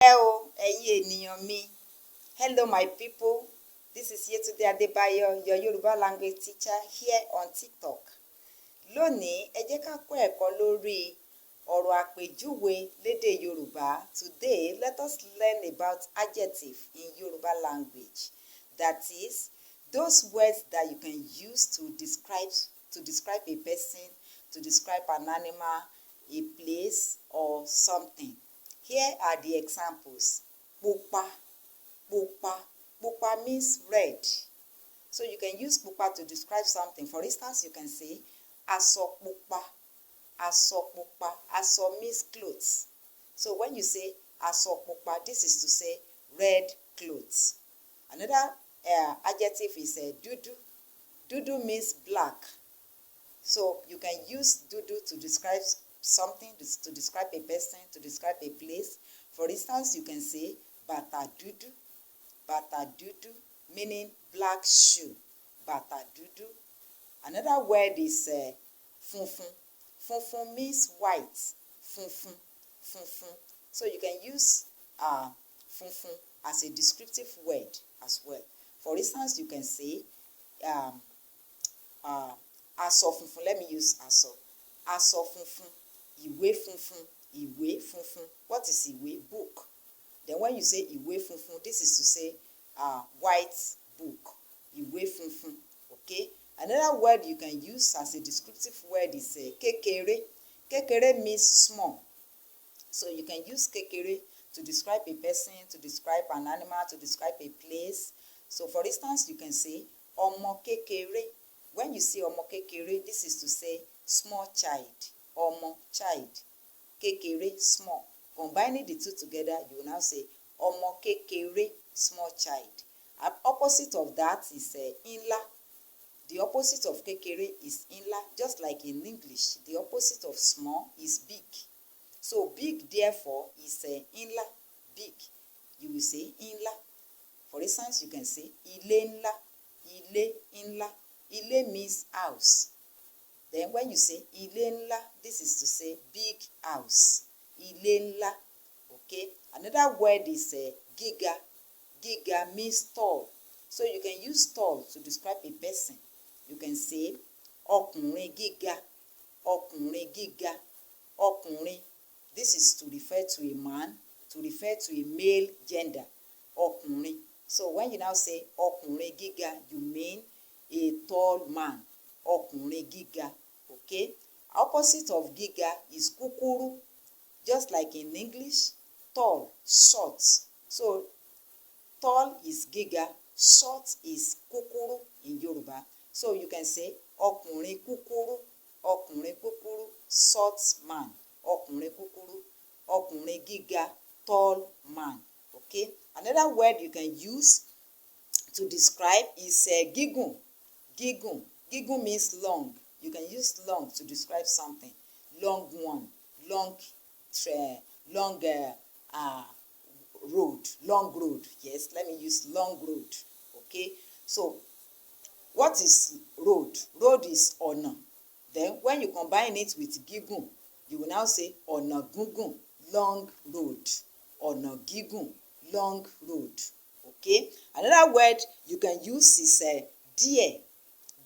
Hello, ẹ̀yin ènìyàn mi. Hello, my people. This is Yetunde Adebayo, your Yoruba language teacher here on TikTok. Lónìí, ẹ jẹ́ ká kọ́ ẹ̀kọ́ lórí ọ̀rọ̀ àpèjúwe lédè Yorùbá. Today, let us learn about adjective in Yoruba language. That is, those words that you can use to describe a person, to describe an animal, a place, or something. Here are the examples. Pupa, pupa. Pupa means red. So you can use pupa to describe something. For instance, you can say aṣọ pupa. Aṣọ pupa. Aṣọ means clothes. So when you say aṣọ pupa, this is to say red clothes. Another adjective is dúdú. Dúdú means black. So you can use dúdú to describe something, to describe a person, to describe a place. For instance, you can say bàtà dúdú. Bàtà dúdú meaning black shoe. Bàtà dúdú. Another word is funfun. Funfun means white. Funfun. Funfun. So you can use funfun as a descriptive word as well. For instance, you can say aṣọ funfun. Let me use aṣọ. Aṣọ funfun. Ìwé funfun. Ìwé funfun. What is ìwé? Book. Then when you say ìwé funfun, this is to say white book. Ìwé funfun. Okay. Another word you can use as a descriptive word is kékeré. Kékeré means small. So you can use kékeré to describe a person, to describe an animal, to describe a place. So for instance, you can say ọmọ kékeré. When you say ọmọ kékeré, this is to say small child. Ọmọ, child. Kékeré, small. Combining the two together, you will now say ọmọ kékeré, small child. Opposite of that is ńlá. The opposite of kékeré is ńlá. Just like in English, the opposite of small is big. So big, therefore, is ńlá, big. You will say ńlá. For instance, you can say ilé ńlá. Ilé ńlá. Ilé means house. Then when you say ilé ńlá, this is to say big house. Ilé ńlá. Okay. Another word is gíga. Gíga means tall. So you can use tall to describe a person. You can say ọkùnrin gíga. Ọkùnrin gíga. Ọkùnrin. This is to refer to a man, to refer to a male gender. Ọkùnrin. So when you now say ọkùnrin gíga, you mean a tall man. Ọkùnrin gíga. Okay. Opposite of gíga is kúkúrú. Just like in English, tall, short. So tall is gíga, short is kúkúrú in Yoruba. So you can say ọkùnrin kúkúrú. Ọkùnrin kúkúrú, short man. Ọkùnrin kúkúrú. Ọkùnrin gíga, tall man. Okay. Another word you can use to describe is gígùn. Gígùn. Gígùn means long. You can use long to describe something. Long one. Long road. Long road. Yes, let me use long road. Okay. So what is road? Road is ọ̀nà. Then when you combine it with gígùn, you will now say ọ̀nà gúngùn. Long road. Ọ̀nà gígùn. Long road. Okay. Another word you can use is díẹ̀.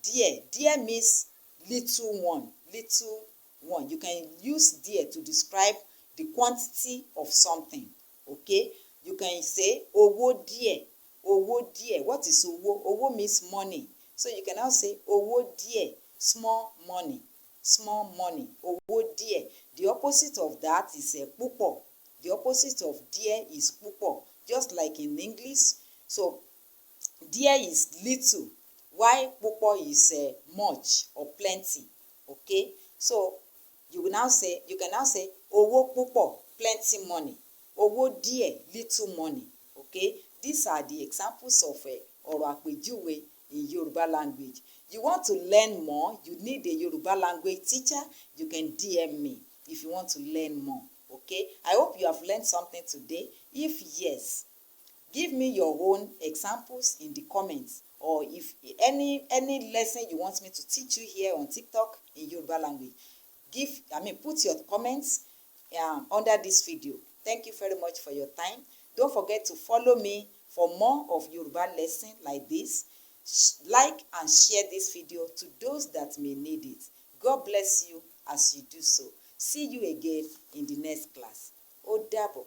Díẹ̀. Díẹ̀ means little one. Little one. You can use díẹ̀ to describe the quantity of something. Okay. You can say owó díẹ̀. Owó díẹ̀. What is owó? Owó means money. So you can now say owó díẹ̀. Small money. Small money. Owó díẹ̀. The opposite of that is púpọ̀. The opposite of díẹ̀ is púpọ̀. Just like in English. So díẹ̀ is little, while púpọ̀ is much or plenty. Okay. So you can now say owó púpọ̀, plenty money. Owó díẹ̀, little money. Okay. These are the examples of ọ̀rọ̀ àpèjúwe in Yoruba language. You want to learn more, you need a Yoruba language teacher, you can DM me if you want to learn more. Okay. I hope you have learned something today. If yes, give me your own examples in the comments, or if any lesson you want me to teach you here on TikTok in Yoruba language, put your comments under this video. Thank you very much for your time. Don't forget to follow me for more of Yoruba lesson like this. Like and share this video to those that may need it. God bless you as you do so. See you again in the next class. Ó dàbọ̀.